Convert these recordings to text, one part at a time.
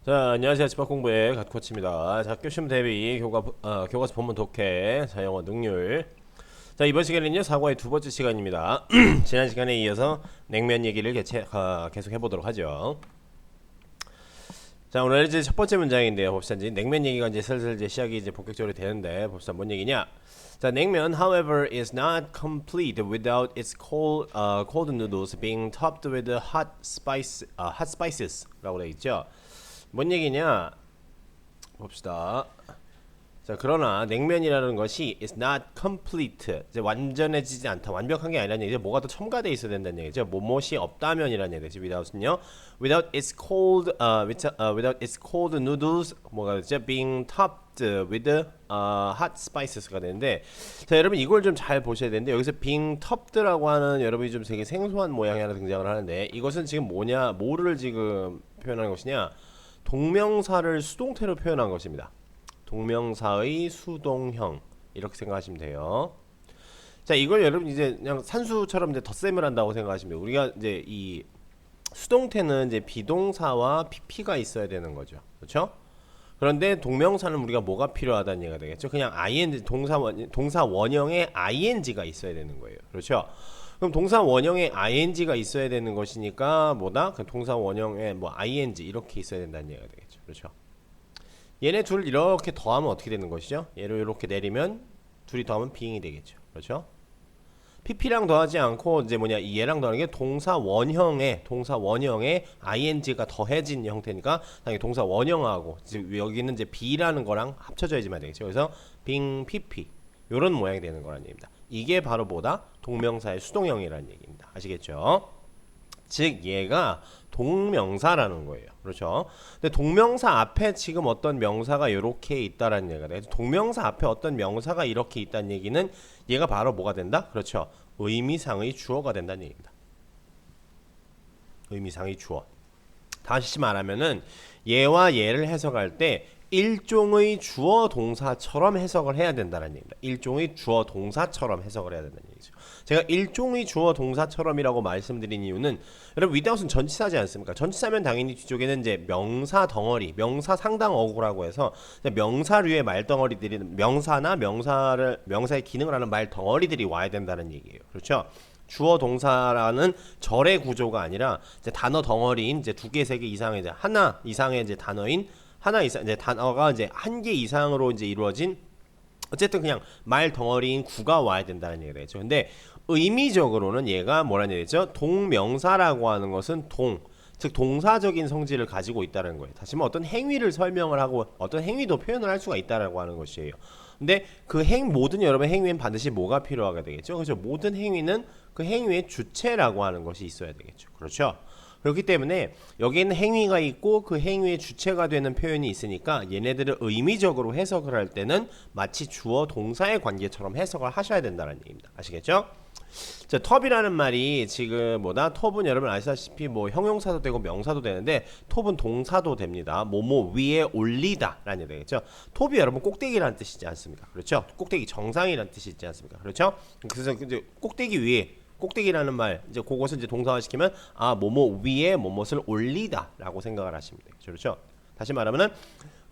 자, 안녕하세요. 집합공부의 갓코치입니다. 자, 교시험 대비 교과서 본문 독해, 자, 영어 능률. 자, 이번 시간에는요, 사과의 두 번째 시간입니다. 지난 시간에 이어서 냉면 얘기를 계속 해보도록 하죠. 자, 오늘 이제 첫 번째 문장인데요. 봅시다. 이제 냉면 얘기가 이제 슬슬 이제 시작이 이제 본격적으로 되는데, 봅시다. 뭔 얘기냐? 자, 냉면, however, is not complete without its cold noodles being topped with hot spices라고 되어 있죠. 뭔 얘기냐? 봅시다. 자, 그러나 냉면이라는 것이 is not complete. 이제 완전해지지 않다. 완벽한 게 아니라는 얘기죠. 뭐가 더 첨가되어 있어야 된다는 얘기죠. 뭐뭇이 없다면이라는 얘기죠. without은요. without its cold noodles 뭐가 되죠? being topped with hot spices가 되는데, 자, 여러분 이걸 좀 잘 보셔야 되는데, 여기서 being topped라고 하는 여러분이 좀 되게 생소한 모양이 하나 등장을 하는데, 이것은 지금 뭐를 지금 표현하는 것이냐? 동명사를 수동태로 표현한 것입니다. 동명사의 수동형, 이렇게 생각하시면 돼요. 자, 이걸 여러분 이제 그냥 산수처럼 이제 덧셈을 한다고 생각하시면 돼요. 우리가 이제 이 수동태는 이제 비동사와 pp가 있어야 되는 거죠. 그렇죠? 그런데 동명사는 우리가 뭐가 필요하다는 얘기가 되겠죠. 그냥 ing, 동사 원형에 ing가 있어야 되는 거예요. 그렇죠? 그럼 동사 원형에 ing가 있어야 되는 것이니까 뭐다? 그 동사 원형에 뭐 ing 이렇게 있어야 된다는 얘기가 되겠죠. 그렇죠? 얘네 둘 이렇게 더하면 어떻게 되는 것이죠? 얘를 이렇게 내리면 둘이 더하면 being이 되겠죠. 그렇죠? pp랑 더하지 않고 이제 얘랑 더하는 게 동사 원형에 ing가 더해진 형태니까 당연히 동사 원형하고 여기는 이제 be라는 거랑 합쳐져야지만 되겠죠. 그래서 being pp 요런 모양이 되는 거라는 얘기입니다. 이게 바로 뭐다? 동명사의 수동형이라는 얘기입니다. 아시겠죠? 즉 얘가 동명사라는 거예요. 그렇죠? 근데 동명사 앞에 지금 어떤 명사가 이렇게 있다라는 얘기가 돼요. 동명사 앞에 어떤 명사가 이렇게 있다는 얘기는 얘가 바로 뭐가 된다? 그렇죠? 의미상의 주어가 된다는 얘기입니다. 의미상의 주어. 다시 말하면은 얘와 얘를 해석할 때 일종의 주어 동사처럼 해석을 해야 된다는 얘기입니다. 일종의 주어 동사처럼 해석을 해야 된다는 얘기죠. 제가 일종의 주어 동사처럼이라고 말씀드린 이유는, 여러분 without은 전치사지 않습니까? 전치사면 당연히 뒤쪽에는 이제 명사 덩어리, 명사 상당 어구라고 해서 명사류의 말 덩어리들이, 명사나 명사의 기능을 하는 말 덩어리들이 와야 된다는 얘기예요. 그렇죠? 주어 동사라는 절의 구조가 아니라 이제 단어 덩어리인 이제 두 개, 세 개 이상의 이제 하나 이상의 이제 단어인 하나 이상 이제 단어가 이제 한 개 이상으로 이제 이루어진 어쨌든 그냥 말 덩어리인 구가 와야 된다는 얘기가 되죠. 근데 의미적으로는 얘가 뭐라는 얘기죠? 동명사라고 하는 것은 즉 동사적인 성질을 가지고 있다는 거예요. 다시 말해 어떤 행위를 설명을 하고 어떤 행위도 표현을 할 수가 있다라고 하는 것이에요. 근데 그 모든 여러분 행위엔 반드시 뭐가 필요하게 되겠죠? 그렇죠? 모든 행위는 그 행위의 주체라고 하는 것이 있어야 되겠죠. 그렇죠? 그렇기 때문에 여기에는 행위가 있고 그 행위의 주체가 되는 표현이 있으니까 얘네들을 의미적으로 해석을 할 때는 마치 주어 동사의 관계처럼 해석을 하셔야 된다는 얘기입니다. 아시겠죠? 자, 톱이라는 말이 지금 톱은 여러분 아시다시피 뭐 형용사도 되고 명사도 되는데 톱은 동사도 됩니다. 뭐뭐 위에 올리다 라는 얘기 되겠죠. 톱이 여러분 꼭대기라는 뜻이지 않습니까? 그렇죠? 꼭대기 정상이라는 뜻이 있지 않습니까? 그렇죠? 그래서 이제 꼭대기 위에 꼭대기라는 말 이제 그것을 이제 동사화 시키면 뭐뭐 위에 뭐뭇을 올리다라고 생각을 하시면 되겠죠. 그렇죠? 다시 말하면은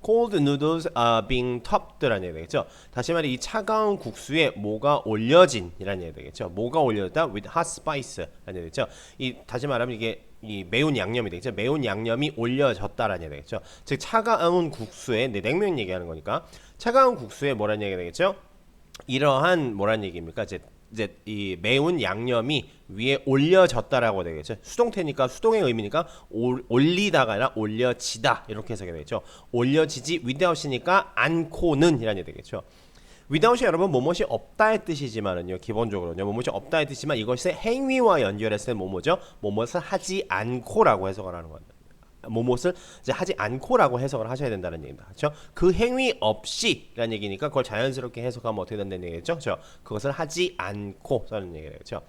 cold noodles are being topped라는 얘기 되겠죠. 다시 말해 이 차가운 국수에 뭐가 올려진이라는 얘기 되겠죠. 뭐가 올려졌다? with hot spice라는 얘기 되겠죠. 다시 말하면 이게 이 매운 양념이 되겠죠. 매운 양념이 올려졌다라는 얘기 되겠죠. 즉 차가운 국수에 냉면 얘기하는 거니까 차가운 국수에 뭐라는 얘기 되겠죠. 이러한 뭐라는 얘기입니까? 이제 이 매운 양념이 위에 올려졌다라고 되겠죠. 수동태니까 수동의 의미니까 올리다가 아니라 올려지다 이렇게 해석이 되겠죠. 올려지지 without이니까 않고는 이라는 얘기 되겠죠. without이 여러분 뭐뭇이 없다의 뜻이지만은요, 기본적으로요 뭐뭇이 없다의 뜻이지만 이것이 행위와 연결했을 때 뭐뭐죠? 뭐뭇을 하지 않고라고 해석을 하는 겁니다. 뭐뭇을 이제 하지 않고라고 해석을 하셔야 된다는 얘기입니다. 그렇죠? 그 행위 없이라는 얘기니까 그걸 자연스럽게 해석하면 어떻게 된다는 얘기겠죠? 그렇죠? 그것을 하지 않고 써는 얘기겠죠.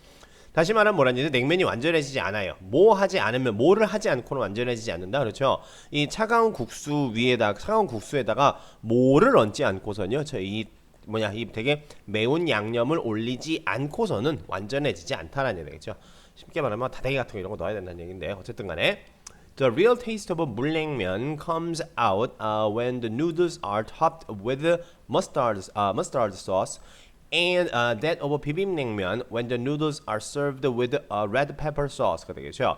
다시 말하면 뭐라는 얘기죠? 냉면이 완전해지지 않아요. 뭐를 하지 않고는 완전해지지 않는다. 그렇죠? 이 차가운 국수에다가 뭐를 얹지 않고선요. 이 되게 매운 양념을 올리지 않고서는 완전해지지 않다라는 얘기겠죠. 쉽게 말하면 다대기 같은 거 이런 거 넣어야 된다는 얘기인데 어쨌든 간에 The real taste of a 물냉면 comes out when the noodles are topped with mustard sauce, and that of a 비빔냉면 when the noodles are served with red pepper sauce가 되겠죠.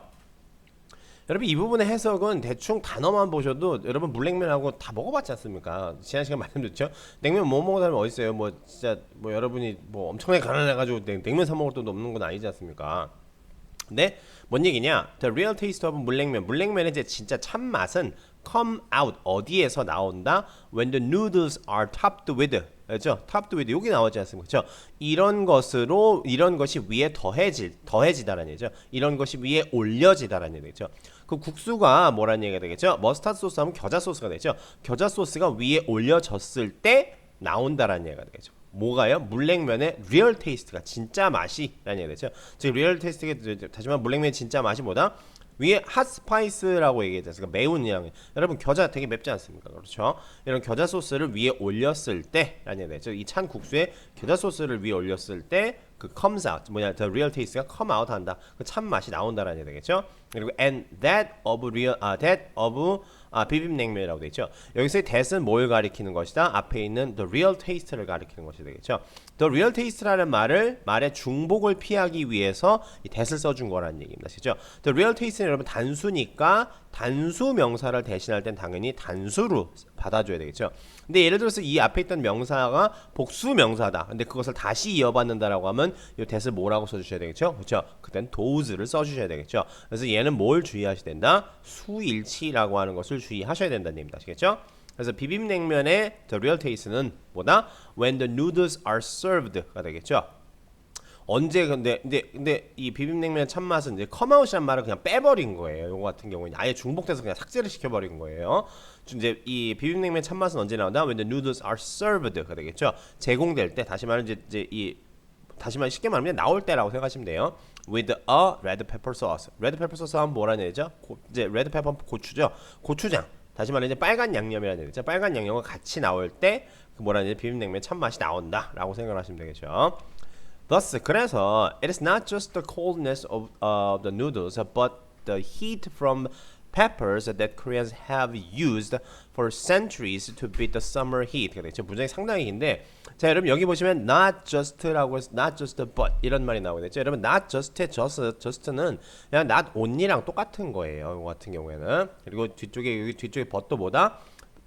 여러분 이 부분의 해석은 대충 단어만 보셔도 여러분 물냉면하고 다 먹어봤지 않습니까? 지난 시간 말씀드렸죠. 냉면 못 먹은 사람이 어디 있어요? 뭐 진짜 뭐 여러분이 뭐 엄청나게 가난해가지고 냉면 사 먹을 돈도 없는 건 아니지 않습니까? 근데 뭔 얘기냐? The real taste of 물냉면. 물냉면의 이제 진짜 참 맛은 come out 어디에서 나온다? When the noodles are topped with. 그렇죠? topped with 여기 나오지 않습니까? 그렇죠? 이런 것이 위에 더해지다라는 얘기죠. 이런 것이 위에 올려지다라는 얘기죠. 그 국수가 뭐라는 얘기가 되겠죠? 머스타드 소스 하면 겨자 소스가 되죠. 겨자 소스가 위에 올려졌을 때 나온다라는 얘기가 되겠죠. 뭐가요? 물냉면의 리얼 테이스트가 진짜 맛이라는 얘기가 되죠. 즉 리얼 테이스트가 다시 말해 물냉면의 진짜 맛이 뭐다? 위에 핫 스파이스라고 얘기했지 않습니까? 매운 양. 여러분 겨자 되게 맵지 않습니까? 그렇죠? 이런 겨자 소스를 위에 올렸을 때라는 얘기가 되죠. 이 찬 국수에 겨자 소스를 위에 올렸을 때 그 comes out 뭐냐? The real taste가 come out 한다. 그 참 맛이 나온다라는 얘기 되겠죠. 그리고 and that of 비빔냉면이라고 되어 있죠. 여기서의 that은 뭘 가리키는 것이다? 앞에 있는 the real taste를 가리키는 것이 되겠죠. The real taste라는 말의 중복을 피하기 위해서 이 that을 써준 거라는 얘기입니다. 그죠? The real taste는 여러분 단수니까 단수 명사를 대신할 땐 당연히 단수로 받아줘야 되겠죠. 근데 예를 들어서 이 앞에 있던 명사가 복수 명사다. 근데 그것을 다시 이어받는다라고 하면 이 that을 뭐라고 써주셔야 되겠죠? 그렇죠? 그땐 does를 써주셔야 되겠죠. 그래서 얘는 뭘 주의하셔야 된다? 수일치라고 하는 것을 주의하셔야 된다는 얘기입니다. 아시겠죠? 그래서 비빔냉면의 the real taste는 뭐다? When the noodles are served가 되겠죠. 언제 근데 이 비빔냉면의 참맛은 이제 컴아웃이란 말을 그냥 빼버린 거예요. 이거 같은 경우는 아예 중복돼서 그냥 삭제를 시켜버린 거예요. 이제 이 비빔냉면 참맛은 언제 나온다? When the noodles are served가 되겠죠. 제공될 때 다시 말하면 다시 말 쉽게 말하면 나올 때라고 생각하시면 돼요. With a red pepper sauce. red pepper sauce 하면 뭐라는 얘기죠? 이제 red pepper 고추죠. 고추장. 다시 말해 이제 빨간 양념이라는 얘기죠. 빨간 양념과 같이 나올 때 그 뭐라는 얘기 비빔냉면 참맛이 나온다라고 생각하시면 되겠죠. Thus, 그래서 it is not just the coldness of the noodles, but the heat from peppers that Koreans have used for centuries to beat the summer heat. 그렇죠. 문장이 상당히 긴데, 자 여러분 여기 보시면 not just라고 해서 not just but 이런 말이 나오게 됐죠. 여러분 not just의 just는 그냥 not only랑 똑같은 거예요. 이거 같은 경우에는. 그리고 뒤쪽에 but도 뭐다?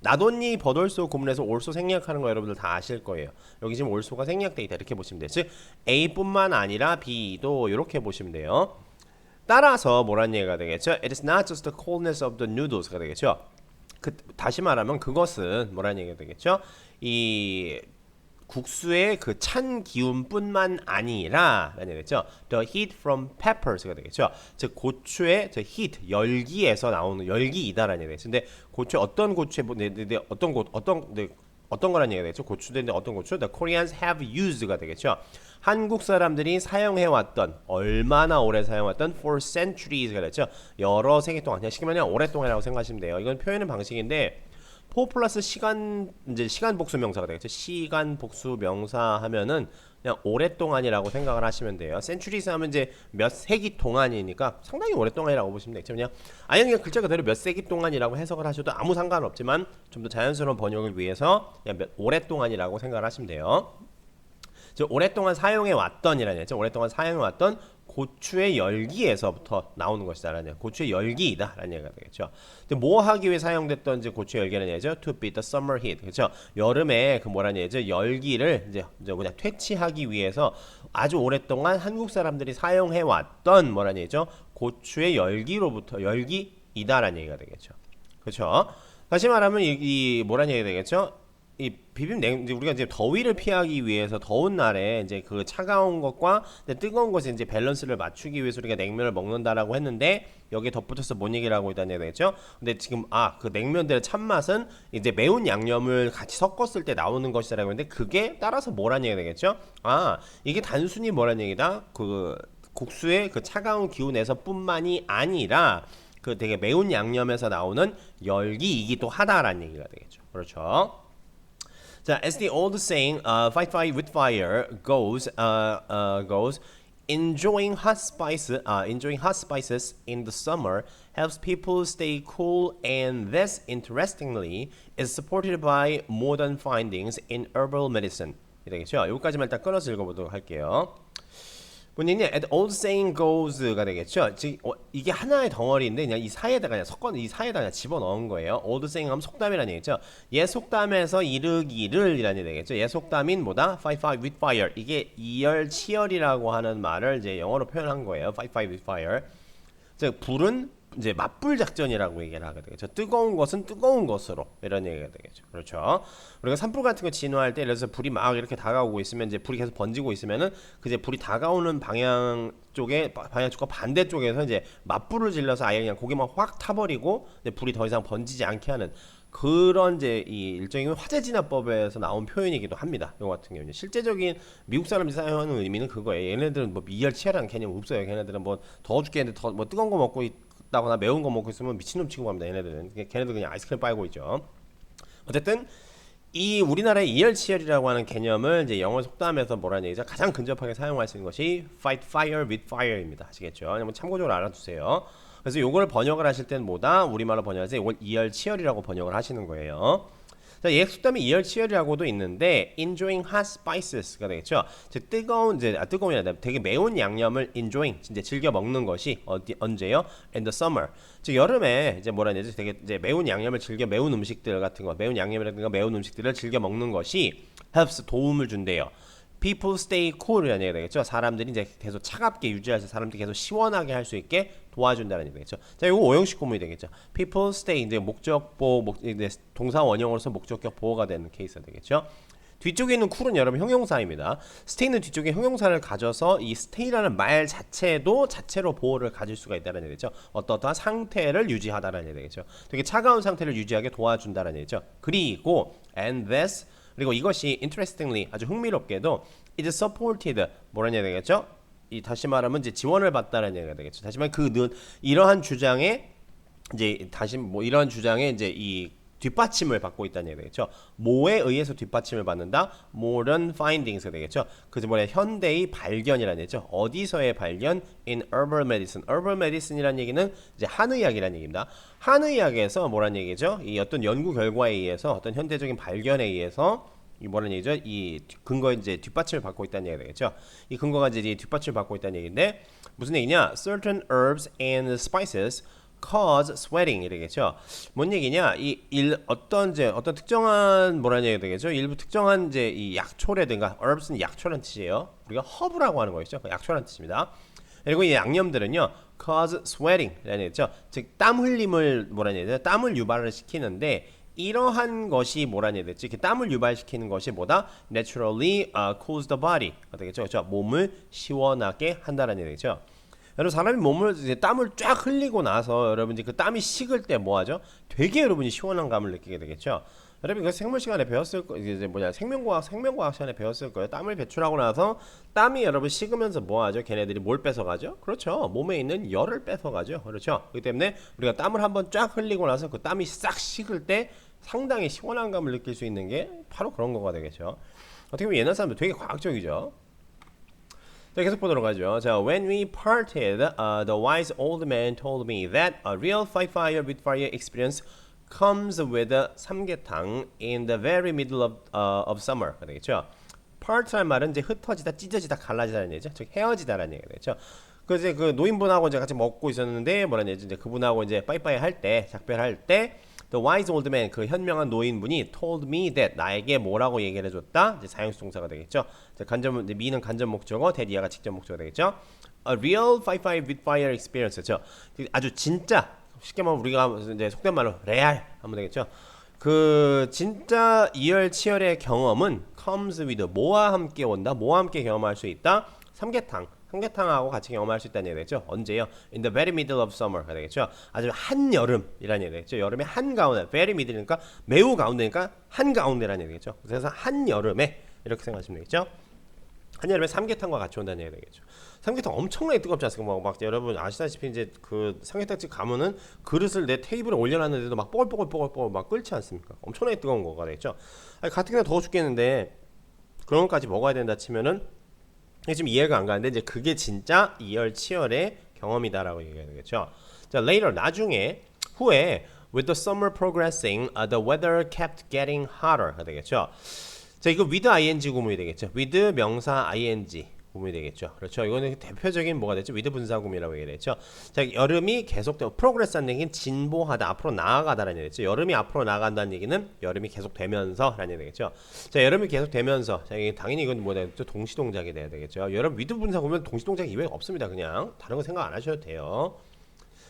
not only but also 구문에서 also 생략하는 거 여러분들 다 아실 거예요. 여기 지금 also가 생략돼 있다 이렇게 보시면 돼요. 즉 A뿐만 아니라 B도 이렇게 보시면 돼요. 따라서 뭐라는 얘기가 되겠죠? It is not just the coldness of the noodles가 되겠죠. 다시 말하면 그것은 뭐라는 얘기가 되겠죠? 이 국수의 그 찬 기운뿐만 아니라 라는 얘기죠. The heat from peppers가 되겠죠. 즉 고추의 the heat 열기에서 나오는 열기이다라는 얘기죠. 근데 고추 어떤 고추에 어떤 거라는 얘기가 되겠죠. 고추인데 어떤 고추? The Koreans have used가 되겠죠. 한국 사람들이 사용해왔던 얼마나 오래 사용했던 for centuries가 되죠. 여러 세기 동안 그냥 쉽게 말하면 오랫동안이라고 생각하시면 돼요. 이건 표현의 방식인데 포 플러스 시간 복수 명사가 되겠죠. 시간 복수 명사 하면은 그냥 오랫동안이라고 생각을 하시면 돼요. centuries 하면 이제 몇 세기 동안이니까 상당히 오랫동안이라고 보시면 되겠죠. 그냥 글자 그대로 몇 세기 동안이라고 해석을 하셔도 아무 상관없지만 좀 더 자연스러운 번역을 위해서 그냥 오랫동안이라고 생각을 하시면 돼요. 즉 오랫동안 사용해 왔던이라는 얘기죠. 오랫동안 사용해 왔던 고추의 열기에서부터 나오는 것이다라는 고추의 열기이다라는 얘기가 되겠죠. 근데 뭐 하기 위해 사용됐던 이제 고추의 열기라는 얘기죠. To beat the summer heat. 그렇죠. 여름에 그 뭐라는 얘기죠. 열기를 이제 그냥 퇴치하기 위해서 아주 오랫동안 한국 사람들이 사용해 왔던 뭐라는 얘기죠. 고추의 열기로부터 열기이다라는 얘기가 되겠죠. 그렇죠. 다시 말하면 이 뭐라는 얘기가 되겠죠. 이 비빔냉면 우리가 이제 더위를 피하기 위해서 더운 날에 이제 그 차가운 것과 뜨거운 것의 이제 밸런스를 맞추기 위해서 우리가 냉면을 먹는다라고 했는데 여기에 덧붙여서 뭔 얘기를 하고 있다는 얘기겠죠? 근데 지금 그 냉면들의 참맛은 이제 매운 양념을 같이 섞었을 때 나오는 것이라고 했는데 그게 따라서 뭐라는 얘기가 되겠죠? 이게 단순히 뭐라는 얘기다? 그 국수의 그 차가운 기운에서뿐만이 아니라 그 되게 매운 양념에서 나오는 열기이기도 하다라는 얘기가 되겠죠. 그렇죠? 자, as the old saying, fight with fire goes, enjoying hot spices in the summer helps people stay cool, and this, interestingly, is supported by modern findings in herbal medicine. 되겠죠? 여기까지만 일단 끊어서 읽어보도록 할게요. 본인이 as old saying goes가 되겠죠. 즉 이게 하나의 덩어리인데 그냥 이 사이에다가 그냥 섞어 이 사이에다 그냥 집어 넣은 거예요. old saying 하면 속담이라는 얘기죠. 옛 속담에서 이르기를이라는 얘기 되겠죠. 옛 속담인 뭐다? fight fire with fire. 이게 이열치열이라고 하는 말을 이제 영어로 표현한 거예요. fight fire with fire. 즉 불은 이제 맞불 작전이라고 얘기를 하게 되겠죠. 뜨거운 것은 뜨거운 것으로 이런 얘기가 되겠죠. 그렇죠. 우리가 산불 같은 거 진화할 때, 그래서 불이 막 이렇게 다가오고 있으면 이제 불이 계속 번지고 있으면은 그 이제 불이 다가오는 방향 쪽과 반대 쪽에서 이제 맞불을 질러서 아예 그냥 고기만 확 타버리고 이제 불이 더 이상 번지지 않게 하는 그런 이제 이 일종의 화재 진화법에서 나온 표현이기도 합니다. 이거 같은 경우는 실제적인 미국 사람들이 사용하는 의미는 그거예요. 얘네들은 뭐 이열치열한 개념 없어요. 걔네들은 뭐 더워 죽겠는데 더 뭐 뜨거운 거 먹고 있다거나 매운 거 먹고 있으면 미친놈 취급합니다. 얘네들은 걔네들 그냥 아이스크림 빨고 있죠. 어쨌든 이 우리나라의 이열치열이라고 하는 개념을 이제 영어 속담에서 뭐라는 얘기죠? 가장 근접하게 사용할 수 있는 것이 fight fire with fire입니다. 아시겠죠? 한번 참고적으로 알아두세요. 그래서 요걸 번역을 하실 때는 뭐다? 우리말로 번역할 때 이걸 이열치열이라고 번역을 하시는 거예요. 자, 옛 속담이 이열치열이라고도 있는데 enjoying hot spices가 되겠죠. 즉 뜨거운 뜨거운이 아니라 되게 매운 양념을 enjoying 이제 즐겨 먹는 것이 언제요? In the summer. 즉 여름에 이제 뭐라 해야 되지? 되게 이제 매운 양념을 즐겨 매운 음식들 같은 거, 매운 양념이라든가 매운 음식들을 즐겨 먹는 것이 helps 도움을 준대요. People stay cool이라는 얘기가 되겠죠. 사람들이 이제 계속 차갑게 유지해서 사람들이 계속 시원하게 할 수 있게 도와준다는 얘기 되겠죠. 자, 이거 오형식 구문이 되겠죠. People stay 이제 목적보 이제 동사 원형으로서 목적격 보호가 되는 케이스가 되겠죠. 뒤쪽에 있는 cool은 여러분 형용사입니다. stay는 뒤쪽에 형용사를 가져서 이 stay라는 말 자체로 보호를 가질 수가 있다는 얘기죠. 어떠한 상태를 유지하다는 얘기 되겠죠. 되게 차가운 상태를 유지하게 도와준다는 얘기죠. 그리고 and this 그리고 이것이 interestingly 아주 흥미롭게도 is supported 뭐라는 얘기가 되겠죠? 이 다시 말하면 이제 지원을 받다라는 얘기가 되겠죠. 다시 말하면 이러한 주장에 이제 이러한 주장에 이제 이 뒷받침을 받고 있다는 얘기가 되겠죠. 뭐에 의해서 뒷받침을 받는다? Modern findings가 되겠죠. 그래서 현대의 발견이라는 얘기죠. 어디서의 발견? In herbal medicine. herbal medicine이라는 얘기는 이제 한의학이라는 얘기입니다. 한의학에서 뭐라는 얘기죠? 이 어떤 연구 결과에 의해서 어떤 현대적인 발견에 의해서 이 뭐라는 얘기죠? 이 근거에 이제 뒷받침을 받고 있다는 얘기가 되겠죠. 이 근거가 이제 뒷받침을 받고 있다는 얘기인데 무슨 얘기냐? Certain herbs and spices cause sweating 이러겠죠. 뭔 얘기냐? 어떤 특정한 뭐라는 얘기가 되겠죠? 일부 특정한 이제 이 약초라든가 herbs는 약초란 뜻이에요. 우리가 허브라고 하는 거겠죠. 약초란 뜻입니다. 그리고 이 양념들은요, cause sweating라는 얘기죠. 즉 땀 흘림을 뭐라는 얘기죠? 땀을 유발을 시키는데 이러한 것이 뭐라는 얘기 됐지? 땀을 유발시키는 것이 뭐다? Naturally cools the body. 되겠죠? 그렇죠? 몸을 시원하게 한다는 얘기죠. 여러분 사람이 이제 땀을 쫙 흘리고 나서 여러분 이제 그 땀이 식을 때 뭐하죠? 되게 여러분이 시원한 감을 느끼게 되겠죠. 여러분 이거 생물 시간에 배웠을 거 이제 생명과학 시간에 배웠을 거예요. 땀을 배출하고 나서 땀이 여러분 식으면서 뭐하죠? 걔네들이 뭘 뺏어가죠? 그렇죠. 몸에 있는 열을 뺏어가죠. 그렇죠. 그렇기 때문에 우리가 땀을 한번 쫙 흘리고 나서 그 땀이 싹 식을 때 상당히 시원한 감을 느낄 수 있는 게 바로 그런 거가 되겠죠. 어떻게 보면 옛날 사람들 되게 과학적이죠. 자, 계속 보도록 하죠. 자, when we parted, the wise old man told me that a real fight fire with fire experience comes with 삼계탕 in the very middle of summer. 되겠죠. part란 말은 이제 흩어지다, 찢어지다, 갈라지다는 얘기죠. 즉 헤어지다라는 얘기가 되죠. 그 이제 그 노인분하고 이제 같이 먹고 있었는데 뭐라는 얘기죠. 이제 그분하고 이제 빠이빠이 할 때, 작별할 때 The wise old man, 그 현명한 노인분이 told me that, 나에게 뭐라고 얘기를 해줬다? 이제 사용수 동사가 되겠죠. 이제 me는 간접 목적어, that이야가 직접 목적어 되겠죠. A real fight fire with fire experience. 죠. 아주 진짜, 쉽게 말하면 우리가 이제 속된 말로 레알 하면 되겠죠. 그 진짜 이열치열의 경험은 comes with, 뭐와 함께 온다? 뭐와 함께 경험할 수 있다? 삼계탕하고 같이 경험할 수 있다는 얘기겠죠. 언제요? In the very middle of summer가 되겠죠. 아주 한여름이라는 얘기 되겠죠. 여름의 한가운데, very middle니까 매우 가운데니까 한가운데라는 얘기겠죠. 그래서 한여름에 이렇게 생각하시면 되겠죠. 한여름에 삼계탕과 같이 온다는 얘기 되겠죠. 삼계탕 엄청나게 뜨겁지 않습니까? 막 여러분 아시다시피 이제 그 삼계탕집 가면은 그릇을 내 테이블에 올려놨는데도 막 뽀글뽀글 막 끓지 않습니까? 엄청나게 뜨거운 거가 되겠죠. 같은 경우 더워 죽겠는데 그런 것까지 먹어야 된다 치면은 이게 지금 이해가 안 가는데 이제 그게 진짜 이열치열의 경험이다라고 얘기해야 되겠죠. 자, later 나중에 후에 with the summer progressing, the weather kept getting hotter.가 되겠죠. 자, 이거 with ing 구문이 되겠죠. with 명사 ing 구문이 되겠죠. 그렇죠. 이거는 대표적인 뭐가 됐죠? with 분사구문이라고 얘기했죠. 자, 여름이 계속되고 progress하는 얘기는 진보하다, 앞으로 나아가다라는 얘기죠. 여름이 앞으로 나아간다는 얘기는 여름이 계속되면서라는 얘기 되겠죠. 자, 여름이 계속되면서, 자, 이게 당연히 이건 뭐다? 동시동작이 돼야 되겠죠. 여름 with 분사구문 동시동작 이외에 없습니다. 그냥 다른 거 생각 안 하셔도 돼요.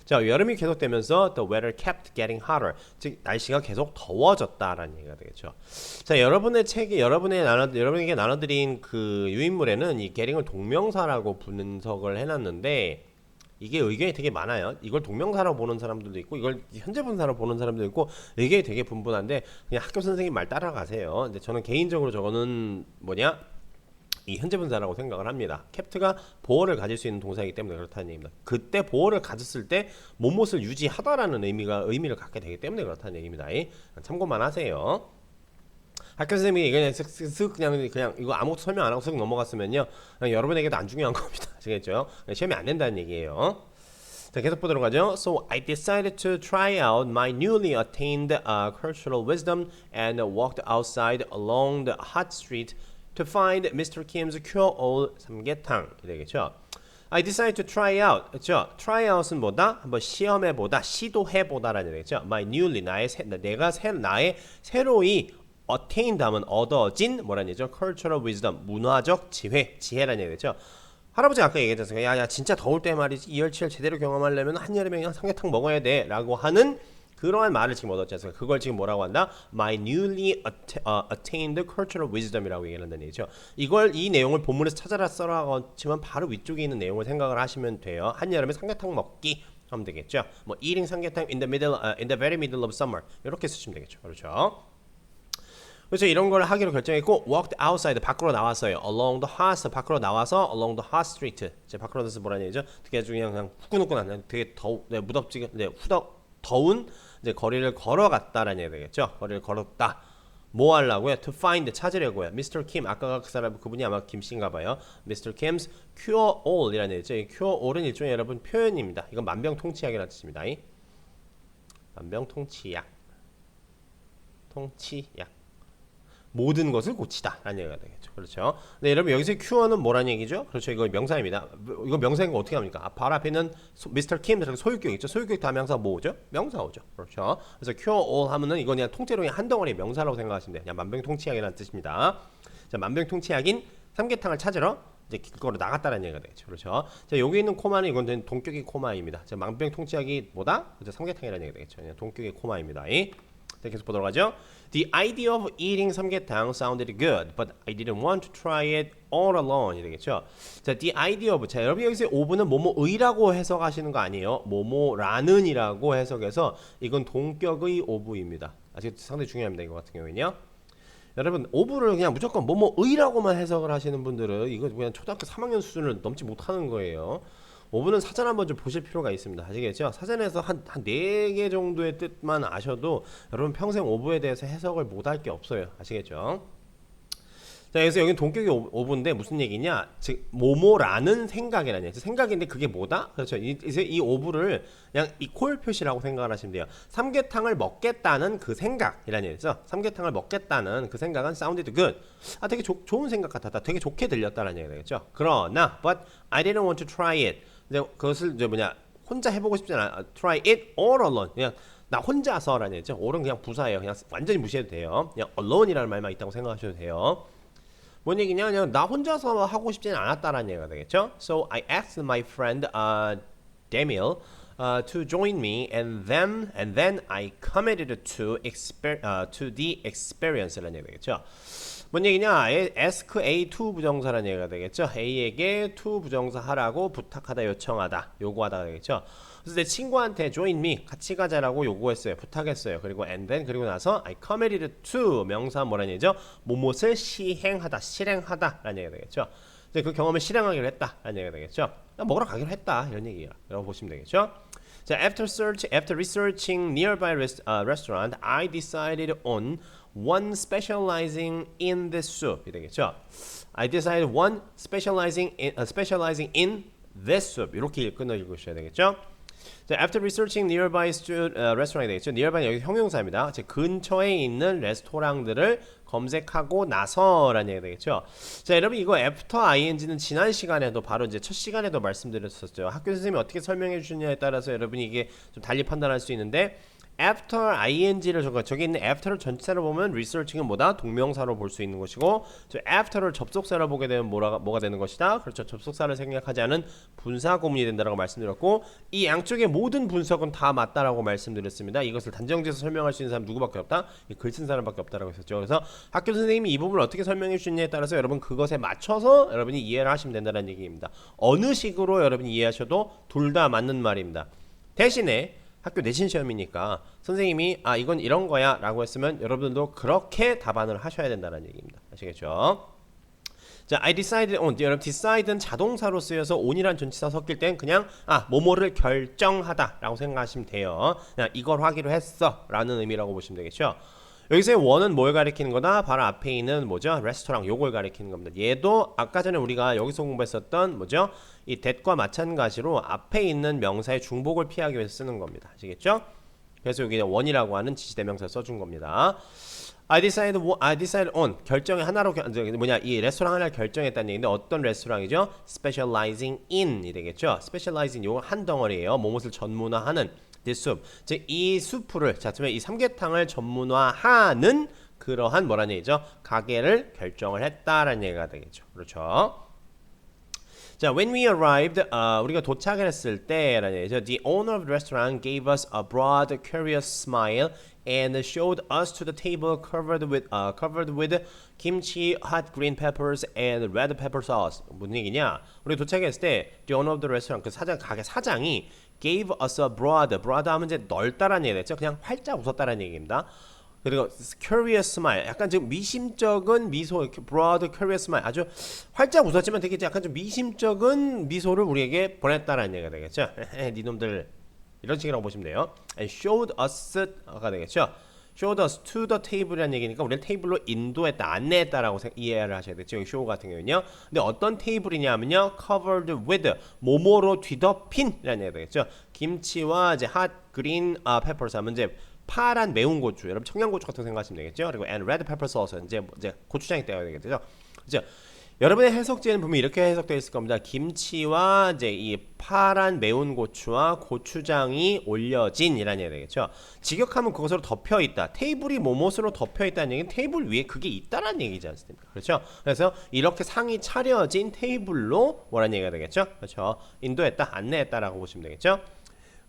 자, 여름이 계속되면서 the weather kept getting hotter. 즉 날씨가 계속 더워졌다라는 얘기가 되겠죠. 자, 여러분의 책에 여러분에게 나눠드린 그 유인물에는 이 getting을 동명사라고 분석을 해놨는데 이게 의견이 되게 많아요. 이걸 동명사로 보는 사람들도 있고 이걸 현재 분사로 보는 사람도 있고 의견이 되게 분분한데 그냥 학교 선생님 말 따라가세요. 근데 저는 개인적으로 저거는 뭐냐? 이 현재 분사라고 생각을 합니다. 캡트가 보어를 가질 수 있는 동사이기 때문에 그렇다는 얘기입니다. 그때 보어를 가졌을 때 뭐뭇을 유지하다라는 의미를 갖게 되기 때문에 그렇다는 얘기입니다. 참고만 하세요. 학교 선생님이 그냥 쓱쓱 그냥 이거 아무것도 설명 안 하고 쓱 넘어갔으면요, 그냥 여러분에게도 안 중요한 겁니다. 아시겠죠? 시험이 안 된다는 얘기예요. 자, 계속 보도록 하죠. So I decided to try out my newly attained cultural wisdom and walked outside along the hot street to find Mr. Kim's cure-all 삼계탕 되겠죠. I decided to try out. 그렇죠? try out은 뭐다? 한번 시험해 보다, 시도해 보다라는 얘기죠. My newly 나의 새로이 attained 하면 얻어진 뭐라는 얘기죠? cultural wisdom 문화적 지혜라는 얘기죠. 할아버지가 아까 얘기했잖아요. 야 진짜 더울 때 말이지 이열치열 제대로 경험하려면 한여름에 그냥 삼계탕 먹어야 돼라고 하는 그러한 말을 지금 얻었지 않습니까? 그걸 지금 뭐라고 한다? My newly attained cultural wisdom이라고 얘기한다는 얘기죠. 이 내용을 본문에서 찾아라 써라고 치면 바로 위쪽에 있는 내용을 생각을 하시면 돼요. 한여름에 삼계탕 먹기 하면 되겠죠. 뭐 eating 삼계탕 in the very middle of summer 이렇게 쓰시면 되겠죠. 그렇죠? 그래서 이런 걸 하기로 결정했고 walked outside 밖으로 나왔어요. along the hot 밖으로 나와서 along the hot street 이제 밖으로 나와서 뭐라는 얘기죠? 되게 아주 그냥 후끈후끈한 되게 무덥지근 더운 이제 거리를 걸어갔다라는 얘기 되겠죠. 거리를 걸었다. 뭐 하려고요? To find 찾으려고요. Mr. Kim 아까 그분이 아마 김씨인가 봐요. Mr. Kim's cure all이라는 얘기죠. 이 cure all은 일종의 여러분 표현입니다. 이건 만병통치약이라는 뜻입니다. 만병통치약. 통치약. 모든 것을 고치다 라는 얘기가 되겠죠. 그렇죠. 네, 여러분 여기서 cure는 뭐라는 얘기죠? 그렇죠. 이거 명사입니다. 이거 명사인 거 어떻게 합니까? 바로 앞에 있는 Mr. Kim 소유격 있죠. 소유격 다음 명사 뭐 오죠? 명사 오죠. 그렇죠. 그래서 cure all 하면은 이거 그냥 통째로 그냥 한 덩어리 명사라고 생각하시면 돼요. 그냥 만병통치약이라는 뜻입니다. 자, 만병통치약인 삼계탕을 찾으러 이제 길거리로 나갔다는 얘기가 되겠죠. 그렇죠. 자, 여기 있는 코마는 이건 동격의 코마입니다. 자, 만병통치약이 뭐다? 그렇죠. 삼계탕이라는 얘기가 되겠죠. 그냥 동격의 코마입니다. 자, 계속 보도록 하죠. The idea of eating 삼계탕 sounded good, but I didn't want to try it all alone. 이 되겠죠. 자, the idea of. 자, 여러분 여기서 of는 뭐뭐의라고 해석하시는 거 아니에요. 뭐뭐라는이라고 해석해서 이건 동격의 of입니다. 아직 상당히 중요합니다. 이거 같은 경우에는요. 여러분 of를 그냥 무조건 뭐뭐의라고만 해석을 하시는 분들은 이거 그냥 초등학교 3학년 수준을 넘지 못하는 거예요. 오브는 사전 한번 좀 보실 필요가 있습니다. 아시겠죠? 사전에서 한 4개 정도의 뜻만 아셔도 여러분 평생 오브에 대해서 해석을 못할 게 없어요. 아시겠죠? 자, 그래서 여기 동격이 오브인데 무슨 얘기냐? 즉 뭐뭐라는 생각이라는 얘기. 생각인데 그게 뭐다? 그렇죠. 이 오브를 그냥 이퀄 표시라고 생각을 하시면 돼요. 삼계탕을 먹겠다는 그 생각이라는 얘기죠. 삼계탕을 먹겠다는 그 생각은 sounded good. 아, 되게 좋은 생각 같았다. 되게 좋게 들렸다라는 얘기가 되겠죠. 그러나 but I didn't want to try it. 이제 그것을 이제 혼자 해보고 싶지 않아. Try it all alone. 그냥 나 혼자서라는 얘기죠. all은 그냥 부사예요. 그냥 완전히 무시해도 돼요. 그냥 alone이라는 말만 있다고 생각하셔도 돼요. 뭔 얘기냐? 그냥 나 혼자서 하고 싶지는 않았다라는 얘기가 되겠죠. So I asked my friend Daniel to join me, and then I committed to the experience라는 얘기가 되겠죠. 뭔 얘기냐? ask A to 부정사라는 얘기가 되겠죠. A에게 to 부정사 하라고 부탁하다, 요청하다, 요구하다 되겠죠. 그래서 내 친구한테 join me 같이 가자라고 요구했어요. 부탁했어요. 그리고 and then 그리고 나서 I committed to 명사 뭐라는 얘기죠? 무엇을 실행하다 라는 얘기가 되겠죠. 이제 그 경험을 실행하기로 했다라는 얘기가 되겠죠. 먹으러 가기로 했다 이런 얘기라고 보시면 되겠죠. 자, 자, after researching nearby restaurant, I decided on one specializing in the soup. 이 되겠죠? I decided one specializing in this soup. 이렇게 끊어 읽으셔야 되겠죠? 자, after researching nearby restaurant이 되겠죠? nearby 여기 형용사입니다. 즉 근처에 있는 레스토랑들을 검색하고 나서라는 얘기가 되겠죠. 자, 여러분 이거 after ing는 지난 시간에도 바로 이제 첫 시간에도 말씀드렸었죠. 학교 선생님이 어떻게 설명해 주느냐에 따라서 여러분이 이게 좀 달리 판단할 수 있는데 after ing를 저기 있는 after를 전치사로 보면 researching은 뭐다? 동명사로 볼 수 있는 것이고 저 after를 접속사로 보게 되면 뭐가 되는 것이다? 그렇죠. 접속사를 생략하지 않은 분사 구문이 된다라고 말씀드렸고 이 양쪽의 모든 분석은 다 맞다라고 말씀드렸습니다. 이것을 단정지어서 설명할 수 있는 사람 누구밖에 없다? 글 쓴 사람밖에 없다라고 했었죠. 그래서 학교 선생님이 이 부분을 어떻게 설명해 주느냐에 따라서 여러분 그것에 맞춰서 여러분이 이해를 하시면 된다는 얘기입니다. 어느 식으로 여러분이 이해하셔도 둘 다 맞는 말입니다. 대신에 학교 내신 시험이니까 선생님이 이건 이런 거야 라고 했으면 여러분들도 그렇게 답안을 하셔야 된다는 얘기입니다. 아시겠죠? 자, I decided on. 여러분 decide는 자동사로 쓰여서 on이란 전치사 섞일 땐 그냥 뭐뭐를 결정하다 라고 생각하시면 돼요. 그냥 이걸 하기로 했어 라는 의미라고 보시면 되겠죠. 여기서의 원은 뭘 가리키는 거다? 바로 앞에 있는 뭐죠? 레스토랑 요걸 가리키는 겁니다. 얘도 아까 전에 우리가 여기서 공부했었던 뭐죠? 이 that과 마찬가지로 앞에 있는 명사의 중복을 피하기 위해서 쓰는 겁니다. 아시겠죠? 그래서 여기 원이라고 하는 지시대명사 써준 겁니다. I decided on 결정의 하나로 이 레스토랑 하나를 결정했다는 얘기인데 어떤 레스토랑이죠? specializing in이 되겠죠? specializing 요건 한 덩어리예요. 뭐뭇을 전문화하는 this soup. 즉 이 수프를 이 삼계탕을 전문화하는 그러한 뭐라는 얘기죠? 가게를 결정을 했다라는 얘기가 되겠죠. 그렇죠? 자, when we arrived, 우리가 도착을 했을 때라는 얘기죠. The owner of the restaurant gave us a broad, curious smile and showed us to the table covered with kimchi, hot green peppers, and red pepper sauce. 무슨 얘기냐? 우리 도착했을 때 the owner of the restaurant 가게 사장이 gave us a broad 하면 이제 넓다라는 얘기겠죠. 그냥 활짝 웃었다라는 얘기입니다. 그리고 curious smile, 약간 좀 미심쩍은 미소, broad curious smile, 아주 활짝 웃었지만 되게 약간 좀 미심쩍은 미소를 우리에게 보냈다라는 얘기가 되겠죠. 니놈들 이런 식이라고 보시면 돼요. And showed us가 되겠죠. showed us to the table이라는 얘기니까 우리는 테이블로 인도했다, 안내했다라고 이해를 하셔야 되겠죠. 여기 show 같은 경우는요. 근데 어떤 테이블이냐면요, covered with 모모로 뒤덮인이라는 얘기가 되겠죠. 김치와 이제 hot green peppers 하면 이제 파란 매운 고추, 여러분 청양고추 같은 거 생각하시면 되겠죠. 그리고 and red pepper sauce 이제 고추장이 떼어야 되겠죠. 그죠? 여러분의 해석지에는 보면 이렇게 해석되어 있을 겁니다. 김치와 이제 이 파란 매운 고추와 고추장이 올려진이라는 얘기가 되겠죠. 직역하면 그것으로 덮여 있다. 테이블이 뭐뭇으로 덮여 있다는 얘기는 테이블 위에 그게 있다라는 얘기지 않습니까? 그렇죠? 그래서 이렇게 상이 차려진 테이블로 뭐라는 얘기가 되겠죠? 그렇죠? 인도했다, 안내했다라고 보시면 되겠죠.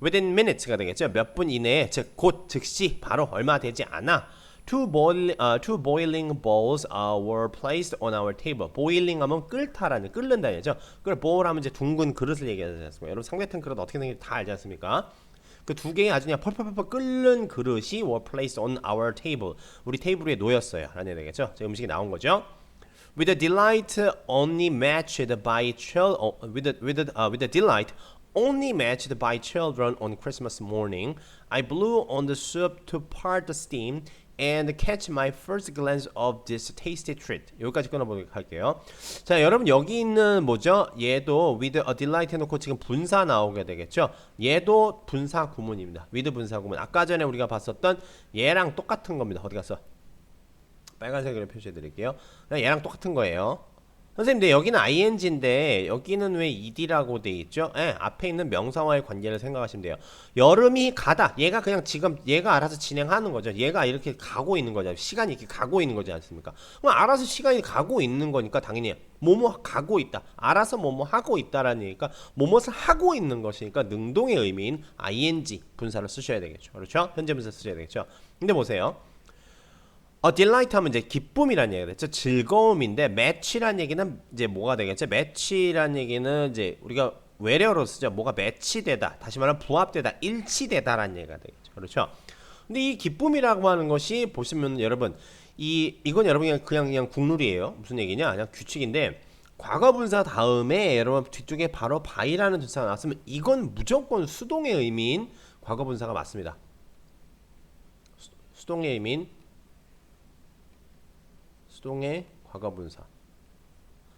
within minutes가 되겠죠. 몇 분 이내에, 즉 곧 즉시 바로 얼마 되지 않아. Two boiling bowls were placed on our table. boiling 하면 끓는다는 얘기죠. bowl 하면 이제 둥근 그릇을 얘기하지 않습니까? 여러분 상대편 그릇 어떻게 생긴지 다 알지 않습니까? 그 두 개의 아주 그냥 펄펄펄 끓는 그릇이 were placed on our table. 우리 테이블 위에 놓였어요. 라는 얘기 되겠죠. 제 음식이 나온 거죠. With a delight only matched by children on Christmas morning, I blew on the soup to part the steam and catch my first glance of this tasty treat. 여기까지 끊어보도록 할게요. 자, 여러분 여기 있는 뭐죠? 얘도 with a delight 해놓고 지금 분사 나오게 되겠죠? 얘도 분사 구문입니다. with 분사 구문. 아까 전에 우리가 봤었던 얘랑 똑같은 겁니다. 어디 갔어? 빨간색으로 표시해 드릴게요. 얘랑 똑같은 거예요. 선생님, 근데 여기는 ing인데 여기는 왜 ed라고 돼 있죠? 앞에 있는 명사와의 관계를 생각하시면 돼요. 여름이 가다. 얘가 그냥 지금 얘가 알아서 진행하는 거죠. 얘가 이렇게 가고 있는 거죠. 시간이 이렇게 가고 있는 거지 않습니까? 그럼 알아서 시간이 가고 있는 거니까 당연히 뭐뭐 가고 있다. 알아서 뭐뭐 하고 있다라는 얘기니까 뭐뭇을 하고 있는 것이니까 능동의 의미인 ing 분사를 쓰셔야 되겠죠. 그렇죠? 현재 분사 쓰셔야 되겠죠. 근데 보세요. delight 하면 이제 기쁨이라는 얘기가 됐죠. 즐거움인데 match라는 얘기는 이제 뭐가 되겠죠? match라는 얘기는 이제 우리가 외래어로 쓰죠. 뭐가 매치되다. 다시 말하면 부합되다. 일치되다라는 얘기가 되겠죠. 그렇죠? 근데 이 기쁨이라고 하는 것이 보시면 여러분 이건 여러분 그냥 국룰이에요. 무슨 얘기냐? 그냥 규칙인데 과거 분사 다음에 여러분 뒤쪽에 바로 by라는 분사가 나왔으면 이건 무조건 수동의 의미인 과거 분사가 맞습니다. 수동의 의미인 수동의 과거 분사.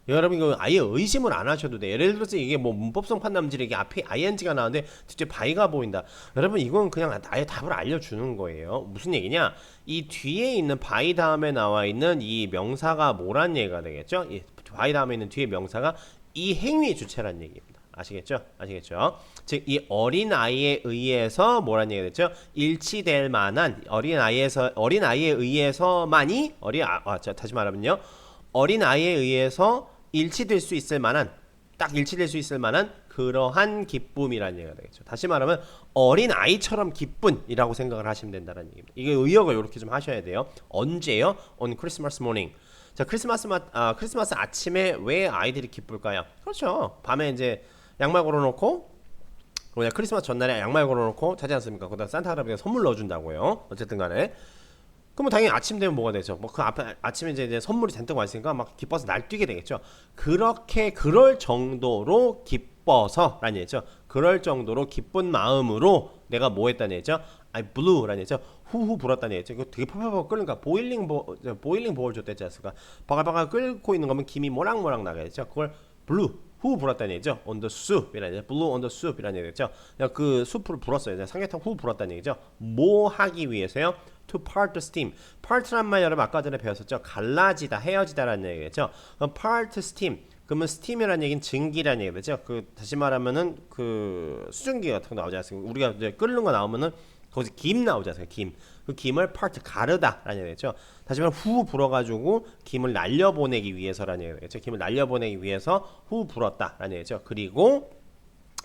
여러분 이거 아예 의심을 안 하셔도 돼. 예를 들어서 이게 뭐 문법성 판남질이 이게 앞에 ing가 나오는데 뒤에 by가 보인다. 여러분 이건 그냥 아예 답을 알려주는 거예요. 무슨 얘기냐? 이 뒤에 있는 by 다음에 나와 있는 이 명사가 뭐란 얘기가 되겠죠? 이 by 다음에 있는 뒤에 명사가 이 행위의 주체란 얘기입니다. 아시겠죠? 아시겠죠? 즉 이 어린 아이에 의해서 뭐란 얘기가 됐죠? 일치될 만한 어린 아이에 의해서만이 다시 말하면요. 어린 아이에 의해서 일치될 수 있을 만한 딱 일치될 수 있을 만한 그러한 기쁨이라는 얘기가 되겠죠. 다시 말하면 어린 아이처럼 기쁜이라고 생각을 하시면 된다는 얘기입니다. 이게 의역을 이렇게 좀 하셔야 돼요. 언제요? On Christmas morning. 자, 크리스마스 아침에 왜 아이들이 기쁠까요? 그렇죠. 밤에 이제 양말 걸어놓고 그냥 크리스마스 전날에 양말 걸어놓고 자지 않습니까? 그다음 산타 할아버지가 선물 넣어준다고요. 어쨌든간에. 그러면 당연히 아침 되면 뭐가 되죠? 뭐 그 앞에 아침에 이제 선물이 잔뜩 와 있으니까 막 기뻐서 날뛰게 되겠죠. 그럴 정도로 기뻐서라는 얘기죠. 그럴 정도로 기쁜 마음으로 내가 뭐 했다는 얘기죠? I blew라는 얘기죠. 후후 불었다는 얘기죠. 이거 되게 펄펄펄 끓으니까 보일링 보일 줬댔지 않습니까? 바글바글 끓고 있는 거면 김이 모락모락 나겠죠. 그걸 blew 후 불었다는 얘기죠. On the soup이라는 얘기죠. blew on the soup이라는 얘기죠. 그 수프를 불었어요. 삼계탕 후 불었다는 얘기죠. 뭐 하기 위해서요? To part the steam. part란 말 여러분 아까 전에 배웠었죠. 갈라지다, 헤어지다라는 얘기겠죠. 그럼 part steam. 그러면 steam이라는 얘기는 증기라는 얘기죠. 그 다시 말하면은 그 수증기 같은 거 나오지 않습니까? 우리가 이제 끓는 거 나오면은 거기서 김 나오지 않습니까? 김. 그 김을 part 가르다라는 얘기죠. 다시 말하면 후 불어가지고 김을 날려보내기 위해서라는 얘기죠. 김을 날려보내기 위해서 후 불었다라는 얘기죠. 그리고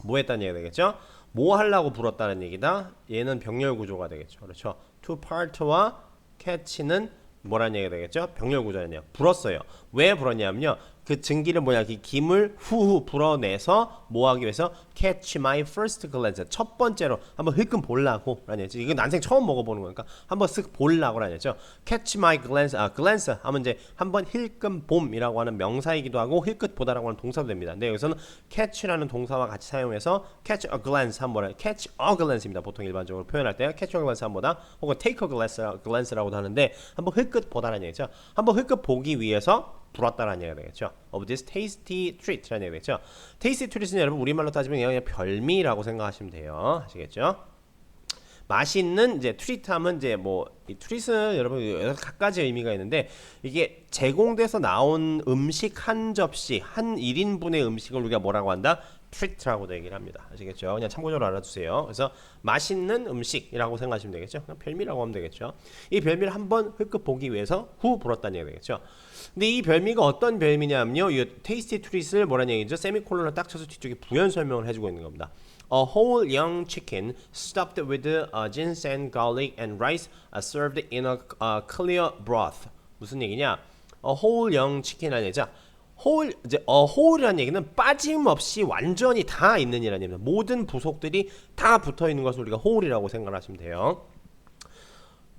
뭐 했다는 얘기가 되겠죠? 뭐 하려고 불었다는 얘기다. 얘는 병렬 구조가 되겠죠. 그렇죠. to part와 catch는 뭐라는 얘기가 되겠죠? 병렬 구조라네요. 불었어요. 왜 불었냐면요. 그 증기를 이 김을 후후 불어내서 뭐 하기 위해서 catch my first glance. 첫 번째로 한번 힐끔 보려고 라는 얘기죠. 이거 난생 처음 먹어보는 거니까 한번 쓱 보려고 라는 얘기죠. catch my glance. glance 하면 이제 한번 힐끔 봄이라고 하는 명사이기도 하고 힐끗 보다라고 하는 동사도 됩니다. 근데 여기서는 catch라는 동사와 같이 사용해서 catch a glance 한 뭐라 catch a glance입니다. 보통 일반적으로 표현할 때 catch a glance 한 보다 혹은 take a glance라고도 하는데 한번 힐끗 보다라는 얘기죠. 한번 힐끗 보기 위해서 불었다라는 얘기가 되겠죠. Of this tasty treat라는 얘기가 되겠죠. tasty treat은 여러분 우리말로 따지면 그냥 별미라고 생각하시면 돼요. 아시겠죠? 맛있는 이제 트리트 하면 이제 뭐 이 트리트는 여러분 여러 가지 의미가 있는데 이게 제공돼서 나온 음식 한 접시 한 1인분의 음식을 우리가 뭐라고 한다? 트리트라고도 얘기를 합니다. 아시겠죠? 그냥 참고적으로 알아두세요. 그래서 맛있는 음식이라고 생각하시면 되겠죠. 그냥 별미라고 하면 되겠죠. 이 별미를 한번 힐끗 보기 위해서 후 불었다는 얘기가 되겠죠. 근데 이 별미가 어떤 별미냐면요. 이 테이스티 트릿을 뭐라는 얘기죠? 세미콜론을 딱 쳐서 뒤쪽에 부연 설명을 해주고 있는 겁니다. A whole young chicken stuffed with ginseng, garlic, and rice served in a clear broth. 무슨 얘기냐? A whole young chicken이라는 얘기죠. whole이라는 얘기는 빠짐없이 완전히 다 있는 이라는 얘기입니다. 모든 부속들이 다 붙어 있는 것을 우리가 whole이라고 생각하시면 돼요.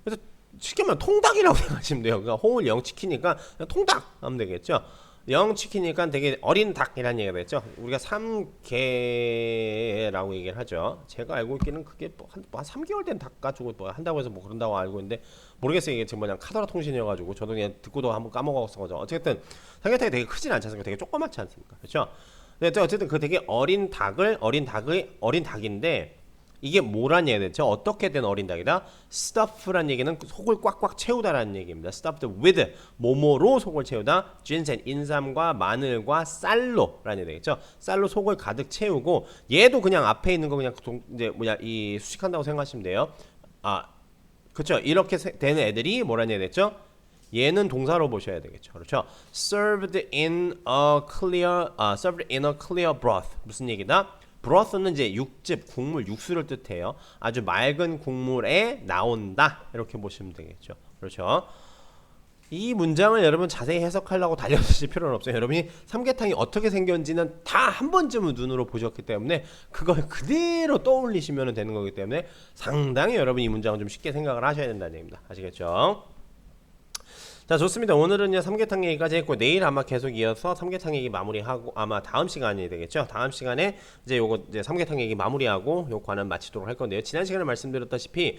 그래서 쉽게 말하면 통닭이라고 생각하시면 돼요. 그러니까 whole young chicken이니까 통닭 하면 되겠죠. 영치킨이니까 되게 어린 닭이라는 얘기가 됐죠. 우리가 3개라고 얘기를 하죠. 제가 알고 있기는 그게 한 3개월 된 닭 가지고 뭐 한다고 해서 뭐 그런다고 알고 있는데 모르겠어요. 이게 지금 그냥 카더라 통신이어가지고 저도 그냥 듣고도 한번 까먹었어가지고 어쨌든 삼계탕이 되게 크진 않지 않습니까? 되게 조그맣지 않습니까? 그렇죠? 근데 어쨌든 그 되게 어린 닭인데 이게 뭐란 얘기가 되죠? 어떻게 된 어린 닭이다? stuff란 얘기는 속을 꽉꽉 채우다라는 얘기입니다. stuffed with 뭐뭐로 속을 채우다. ginseng 인삼과 마늘과 쌀로라는 얘기 되겠죠. 쌀로 속을 가득 채우고 얘도 그냥 앞에 있는 거 그냥 이제 이 수식한다고 생각하시면 돼요. 그렇죠. 이렇게 되는 애들이 뭐라는 얘기 됐죠? 얘는 동사로 보셔야 되겠죠. 그렇죠. served in a clear broth. 무슨 얘기다? broth는 이제 육즙, 국물, 육수를 뜻해요. 아주 맑은 국물에 나온다. 이렇게 보시면 되겠죠. 그렇죠. 이 문장을 여러분 자세히 해석하려고 달려드실 필요는 없어요. 여러분이 삼계탕이 어떻게 생겼는지는 다 한 번쯤은 눈으로 보셨기 때문에 그걸 그대로 떠올리시면 되는 거기 때문에 상당히 여러분 이 문장을 좀 쉽게 생각을 하셔야 된다는 얘기입니다. 아시겠죠? 자, 좋습니다. 오늘은요 삼계탕 얘기까지 했고 내일 아마 계속 이어서 삼계탕 얘기 마무리하고 아마 다음 시간이 되겠죠. 다음 시간에 이제 요거 이제 삼계탕 얘기 마무리하고 요 관은 마치도록 할 건데요. 지난 시간에 말씀드렸다시피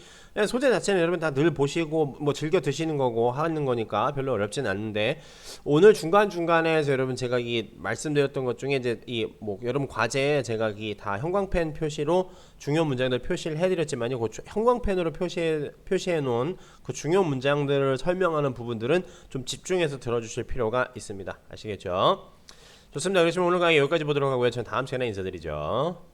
소재 자체는 여러분 다 늘 보시고 뭐 즐겨 드시는 거고 하는 거니까 별로 어렵진 않은데 오늘 중간 중간에서 여러분 제가 이 말씀드렸던 것 중에 이제 이 뭐 여러분 과제에 제가 이 다 형광펜 표시로 중요 문장들 표시를 해드렸지만요. 그 형광펜으로 표시해 놓은 그 중요 문장들을 설명하는 부분들은 좀 집중해서 들어주실 필요가 있습니다. 아시겠죠? 좋습니다. 그렇지만 오늘 강의 여기까지 보도록 하고요. 저는 다음 시간에 인사드리죠.